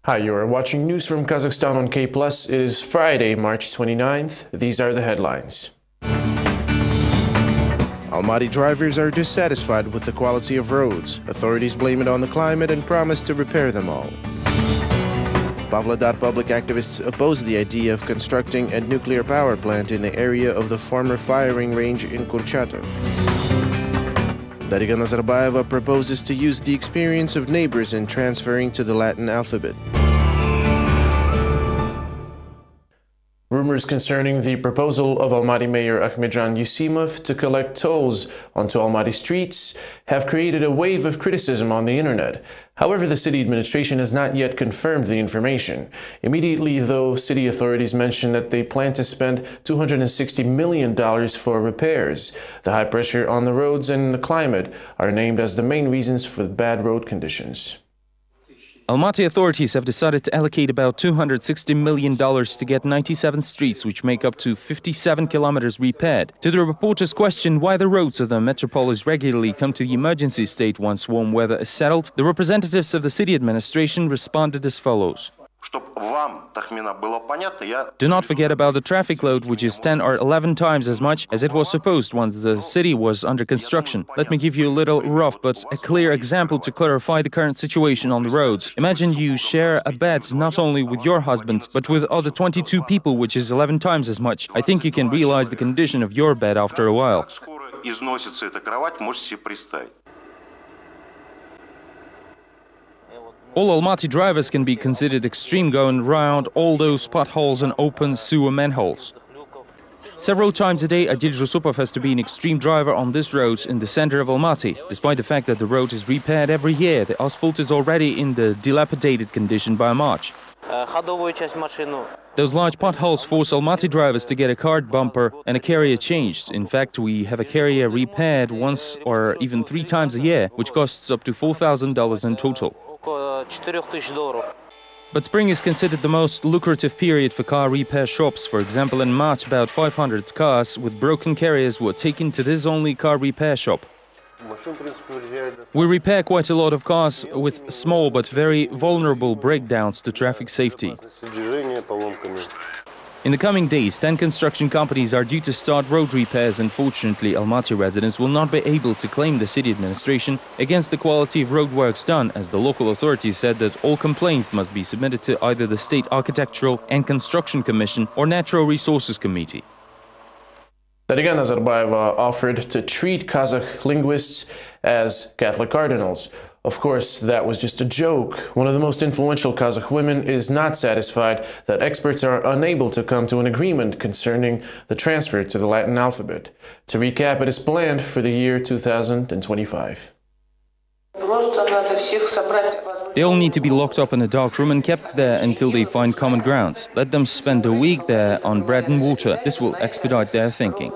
Hi, you are watching news from Kazakhstan on K+. It is Friday, March 29th. These are the headlines. Almaty drivers are dissatisfied with the quality of roads. Authorities blame it on the climate and promise to repair them all. Pavlodar public activists oppose the idea of constructing a nuclear power plant in the area of the former firing range in Kurchatov. Darigha Nazarbayeva proposes to use the experience of neighbors in transferring to the Latin alphabet. Rumors concerning the proposal of Almaty Mayor Ahmedjan Yusimov to collect tolls onto Almaty streets have created a wave of criticism on the internet. However, the city administration has not yet confirmed the information. Immediately, though, city authorities mentioned that they plan to spend $260 million for repairs. The high pressure on the roads and the climate are named as the main reasons for the bad road conditions. Almaty authorities have decided to allocate about $260 million to get 97 streets, which make up to 57 kilometers, repaired. To the reporter's question why the roads of the metropolis regularly come to the emergency state once warm weather is settled, the representatives of the city administration responded as follows. Do not forget about the traffic load, which is 10 or 11 times as much as it was supposed once the city was under construction. Let me give you a little rough but a clear example to clarify the current situation on the roads. Imagine you share a bed not only with your husband, but with other 22 people, which is 11 times as much. I think you can realize the condition of your bed after a while. All Almaty drivers can be considered extreme going round all those potholes and open sewer manholes. Several times a day, Adil Jusupov has to be an extreme driver on this road in the center of Almaty. Despite the fact that the road is repaired every year, the asphalt is already in the dilapidated condition by March. Those large potholes force Almaty drivers to get a cart bumper and a carrier changed. In fact, we have a carrier repaired once or even 3 times a year, which costs up to $4,000 in total. But spring is considered the most lucrative period for car repair shops. For example, in March, about 500 cars with broken carriers were taken to this only car repair shop. We repair quite a lot of cars with small but very vulnerable breakdowns to traffic safety. In the coming days, 10 construction companies are due to start road repairs. Unfortunately, Almaty residents will not be able to claim the city administration against the quality of road works done, as the local authorities said that all complaints must be submitted to either the State Architectural and Construction Commission or Natural Resources Committee. Darigha Nazarbayeva offered to treat Kazakh linguists as Catholic cardinals. Of course, that was just a joke. One of the most influential Kazakh women is not satisfied that experts are unable to come to an agreement concerning the transfer to the Latin alphabet. To recap, it is planned for the year 2025. They all need to be locked up in a dark room and kept there until they find common grounds. Let them spend a week there on bread and water. This will expedite their thinking.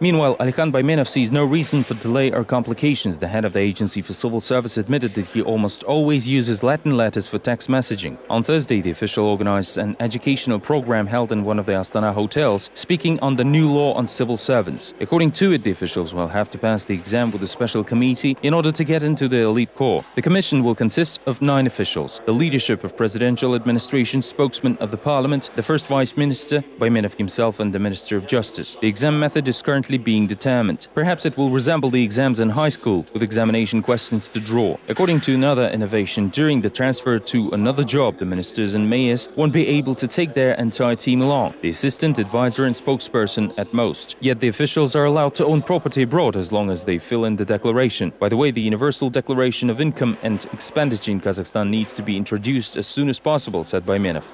Meanwhile, Alikhan Baymenov sees no reason for delay or complications. The head of the Agency for Civil Service admitted that he almost always uses Latin letters for text messaging. On Thursday, the official organized an educational program held in one of the Astana hotels, speaking on the new law on civil servants. According to it, the officials will have to pass the exam with a special committee in order to get into the elite corps. The commission will consist of 9 officials: the leadership of presidential administration, spokesman of the parliament, the first vice minister, Baymenov himself, and the minister of justice. The exam method is currently being determined. Perhaps it will resemble the exams in high school, with examination questions to draw. According to another innovation, during the transfer to another job, the ministers and mayors won't be able to take their entire team along, the assistant, advisor and spokesperson at most. Yet the officials are allowed to own property abroad as long as they fill in the declaration. By the way, the Universal Declaration of Income and Expenditure in Kazakhstan needs to be introduced as soon as possible, said Baymenov.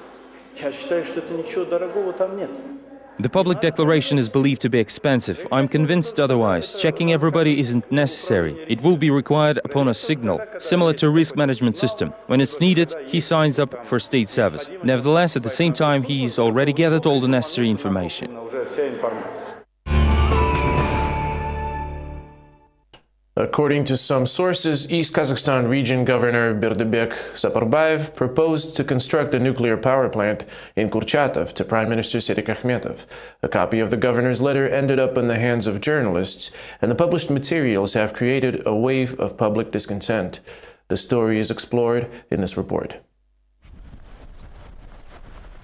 The public declaration is believed to be expensive. I'm convinced otherwise. Checking everybody isn't necessary. It will be required upon a signal, similar to a risk management system. When it's needed, he signs up for state service. Nevertheless, at the same time, he's already gathered all the necessary information. According to some sources, East Kazakhstan Region Governor Berdebek Saparbayev proposed to construct a nuclear power plant in Kurchatov to Prime Minister Serik Akhmetov. A copy of the governor's letter ended up in the hands of journalists, and the published materials have created a wave of public discontent. The story is explored in this report.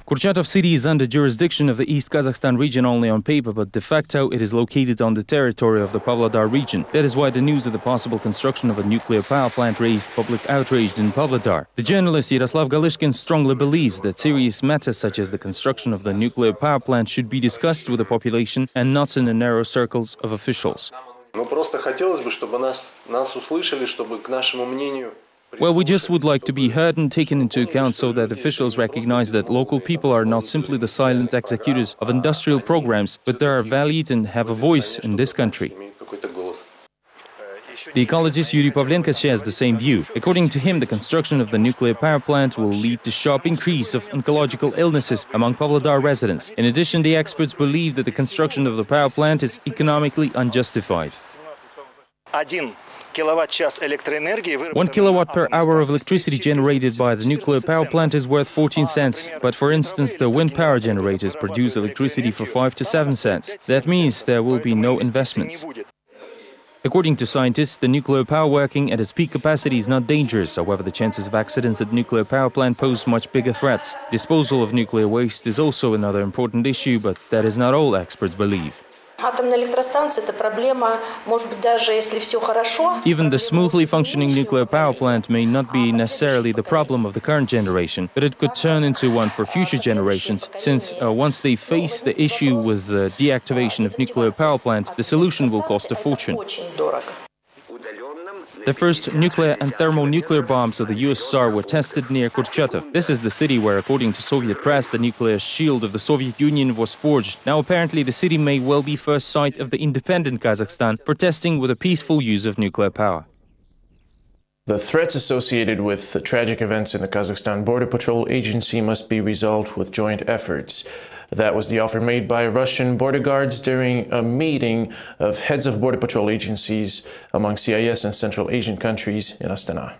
Kurchatov city is under jurisdiction of the East Kazakhstan region only on paper, but de facto it is located on the territory of the Pavlodar region. That is why the news of the possible construction of a nuclear power plant raised public outrage in Pavlodar. The journalist Yaroslav Galishkin strongly believes that serious matters such as the construction of the nuclear power plant should be discussed with the population and not in the narrow circles of officials. Well, we just would like to be heard and taken into account so that officials recognize that local people are not simply the silent executors of industrial programs, but they are valued and have a voice in this country. The ecologist Yuri Pavlenko shares the same view. According to him, the construction of the nuclear power plant will lead to sharp increase of oncological illnesses among Pavlodar residents. In addition, the experts believe that the construction of the power plant is economically unjustified. 1 kilowatt per hour of electricity generated by the nuclear power plant is worth 14 cents. But for instance, the wind power generators produce electricity for 5 to 7 cents. That means there will be no investments. According to scientists, the nuclear power working at its peak capacity is not dangerous. However, the chances of accidents at nuclear power plant pose much bigger threats. Disposal of nuclear waste is also another important issue, but that is not all, experts believe. Even the smoothly functioning nuclear power plant may not be necessarily the problem of the current generation, but it could turn into one for future generations, since once they face the issue with the deactivation of nuclear power plant, the solution will cost a fortune. The first nuclear and thermonuclear bombs of the USSR were tested near Kurchatov. This is the city where, according to Soviet press, the nuclear shield of the Soviet Union was forged. Now, apparently, the city may well be first site of the independent Kazakhstan for testing with a peaceful use of nuclear power. The threats associated with the tragic events in the Kazakhstan Border Patrol Agency must be resolved with joint efforts. That was the offer made by Russian border guards during a meeting of heads of border patrol agencies among CIS and Central Asian countries in Astana.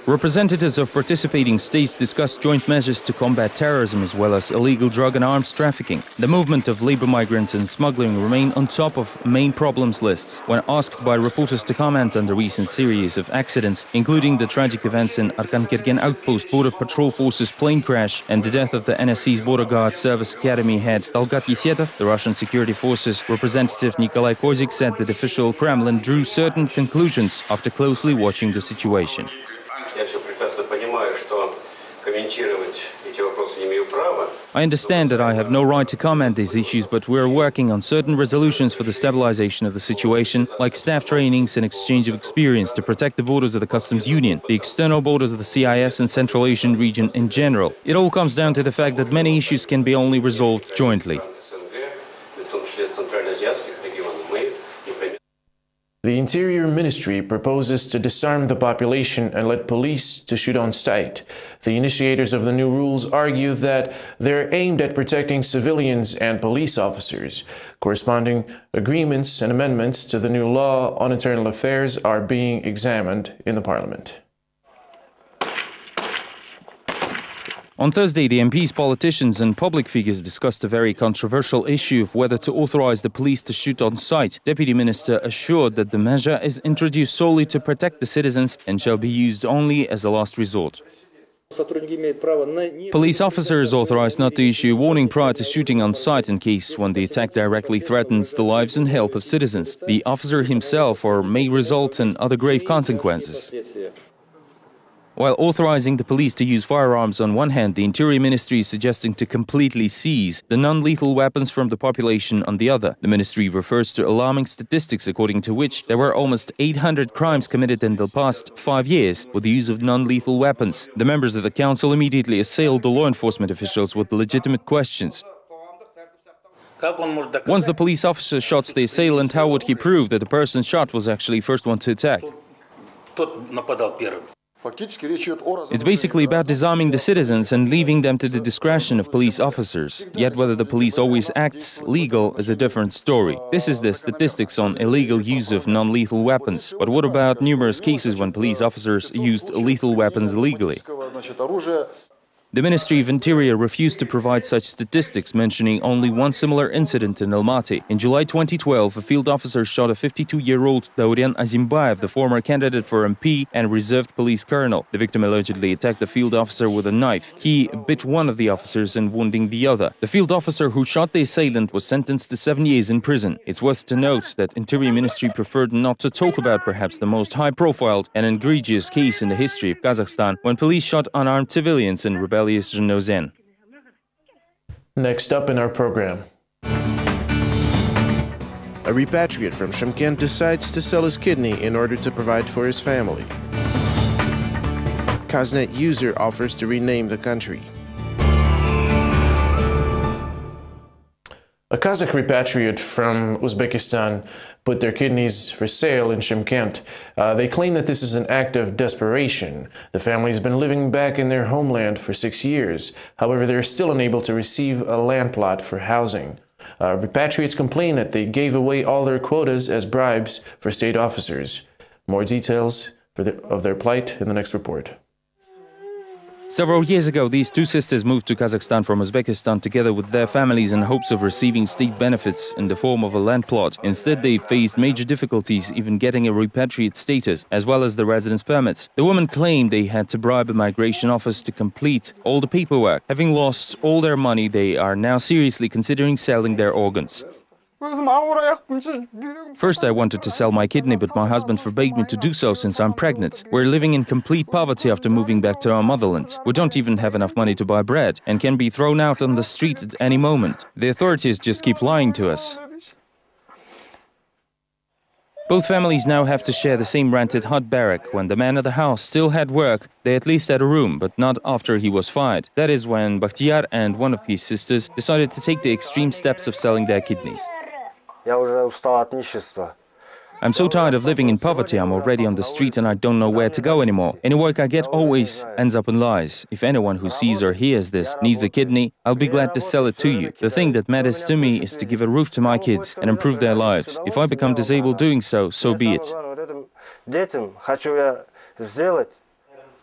Representatives of participating states discussed joint measures to combat terrorism as well as illegal drug and arms trafficking. The movement of labor migrants and smuggling remain on top of main problems lists. When asked by reporters to comment on the recent series of accidents, including the tragic events in Arkan-Kergen outpost border patrol forces plane crash and the death of the NSC's border guard service academy head Talgat Yesetov, the Russian security forces representative Nikolai Kozik said that official Kremlin drew certain conclusions after closely watching the situation. I understand that I have no right to comment these issues, but we are working on certain resolutions for the stabilization of the situation, like staff trainings and exchange of experience to protect the borders of the customs union, the external borders of the CIS and Central Asian region in general. It all comes down to the fact that many issues can be only resolved jointly. The Interior Ministry proposes to disarm the population and let police to shoot on sight. The initiators of the new rules argue that they're aimed at protecting civilians and police officers. Corresponding agreements and amendments to the new law on internal affairs are being examined in the parliament. On Thursday, the MPs, politicians and public figures discussed a very controversial issue of whether to authorize the police to shoot on sight. Deputy Minister assured that the measure is introduced solely to protect the citizens and shall be used only as a last resort. Police officers authorized not to issue a warning prior to shooting on sight in case when the attack directly threatens the lives and health of citizens, the officer himself, or may result in other grave consequences. While authorizing the police to use firearms on one hand, the Interior Ministry is suggesting to completely seize the non-lethal weapons from the population on the other. The ministry refers to alarming statistics according to which there were almost 800 crimes committed in the past 5 years with the use of non-lethal weapons. The members of the council immediately assailed the law enforcement officials with legitimate questions. Once the police officer shots the assailant, how would he prove that the person shot was actually first one to attack? It's basically about disarming the citizens and leaving them to the discretion of police officers. Yet whether the police always acts legal is a different story. This is the statistics on illegal use of non-lethal weapons. But what about numerous cases when police officers used lethal weapons illegally? The Ministry of Interior refused to provide such statistics, mentioning only one similar incident in Almaty. In July 2012, a field officer shot a 52-year-old Daurian Azimbayev, the former candidate for MP and reserved police colonel. The victim allegedly attacked the field officer with a knife. He bit one of the officers and wounding the other. The field officer who shot the assailant was sentenced to 7 years in prison. It's worth to note that Interior Ministry preferred not to talk about perhaps the most high-profile and egregious case in the history of Kazakhstan, when police shot unarmed civilians in rebellious Zhenozen. Next up in our program. A repatriate from Shymkent decides to sell his kidney in order to provide for his family. Kaznet user offers to rename the country. A Kazakh repatriate from Uzbekistan put their kidneys for sale in Shymkent. They claim that this is an act of desperation. The family has been living back in their homeland for 6 years. However, they're still unable to receive a land plot for housing. Repatriates complain that they gave away all their quotas as bribes for state officers. More details of their plight in the next report. Several years ago, these two sisters moved to Kazakhstan from Uzbekistan together with their families in hopes of receiving state benefits in the form of a land plot. Instead, they faced major difficulties even getting a repatriate status, as well as the residence permits. The women claimed they had to bribe a migration office to complete all the paperwork. Having lost all their money, they are now seriously considering selling their organs. First, I wanted to sell my kidney, but my husband forbade me to do so since I'm pregnant. We're living in complete poverty after moving back to our motherland. We don't even have enough money to buy bread and can be thrown out on the street at any moment. The authorities just keep lying to us. Both families now have to share the same rented hut barrack. When the man of the house still had work, they at least had a room, but not after he was fired. That is when Bakhtiar and one of his sisters decided to take the extreme steps of selling their kidneys. I'm so tired of living in poverty, I'm already on the street and I don't know where to go anymore. Any work I get always ends up in lies. If anyone who sees or hears this needs a kidney, I'll be glad to sell it to you. The thing that matters to me is to give a roof to my kids and improve their lives. If I become disabled doing so, so be it.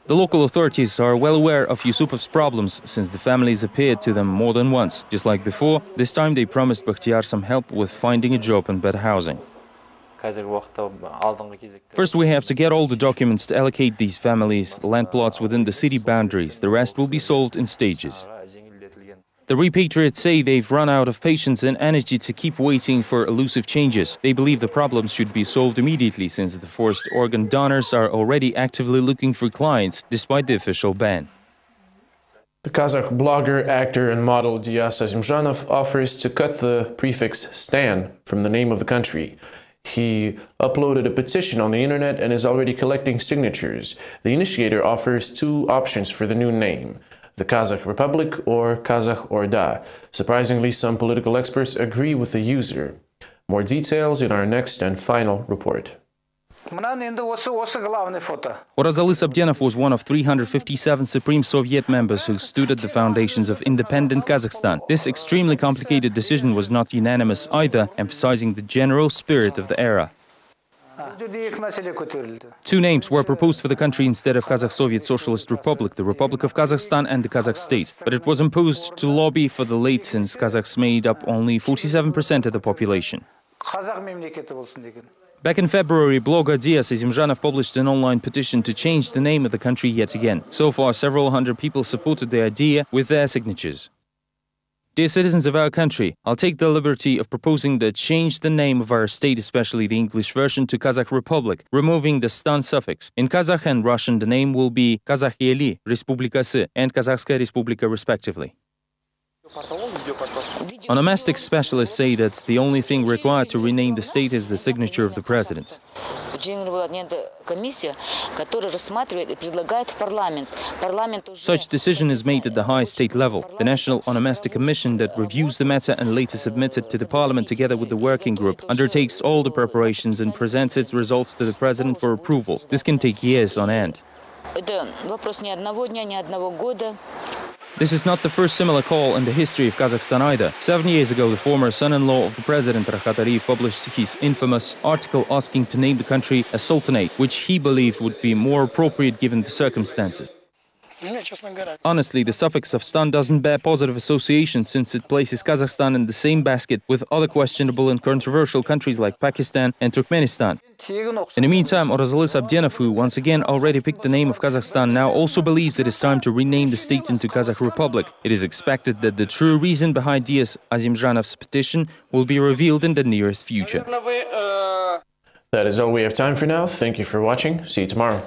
The local authorities are well aware of Yusupov's problems since the families appeared to them more than once. Just like before, this time they promised Bakhtiar some help with finding a job and better housing. First, we have to get all the documents to allocate these families land plots within the city boundaries. The rest will be solved in stages. The repatriates say they've run out of patience and energy to keep waiting for elusive changes. They believe the problems should be solved immediately since the forced organ donors are already actively looking for clients despite the official ban. The Kazakh blogger, actor and model Dias Azimzhanov offers to cut the prefix Stan from the name of the country. He uploaded a petition on the internet and is already collecting signatures. The initiator offers two options for the new name: the Kazakh Republic or Kazakh Orda. Surprisingly, some political experts agree with the user. More details in our next and final report. Orazaly Sabdenov was one of 357 Supreme Soviet members who stood at the foundations of independent Kazakhstan. This extremely complicated decision was not unanimous either, emphasizing the general spirit of the era. Two names were proposed for the country instead of Kazakh Soviet Socialist Republic, the Republic of Kazakhstan and the Kazakh state. But it was imposed to lobby for the late since Kazakhs made up only 47% of the population. Back in February, blogger Dias Azimzhanov published an online petition to change the name of the country yet again. So far, several hundred people supported the idea with their signatures. Dear citizens of our country, I'll take the liberty of proposing to change the name of our state, especially the English version, to Kazakh Republic, removing the Stan suffix. In Kazakh and Russian, the name will be Kazakheli Respublikasi and Kazakhskaya Respublika, respectively. Onomastic specialists say that the only thing required to rename the state is the signature of the president. Such decision is made at the highest state level. The National Onomastic Commission that reviews the matter and later submits it to the parliament together with the working group undertakes all the preparations and presents its results to the president for approval. This can take years on end. This is not the first similar call in the history of Kazakhstan either. 7 years ago, the former son-in-law of the president, Rahat Aliyev, published his infamous article asking to name the country a sultanate, which he believed would be more appropriate given the circumstances. Honestly, the suffix of stan doesn't bear positive association since it places Kazakhstan in the same basket with other questionable and controversial countries like Pakistan and Turkmenistan. In the meantime, Orazalis Abdenov, who once again already picked the name of Kazakhstan, now also believes it is time to rename the state into Kazakh Republic. It is expected that the true reason behind DS Azimzhanov's petition will be revealed in the nearest future. That is all we have time for now. Thank you for watching. See you tomorrow.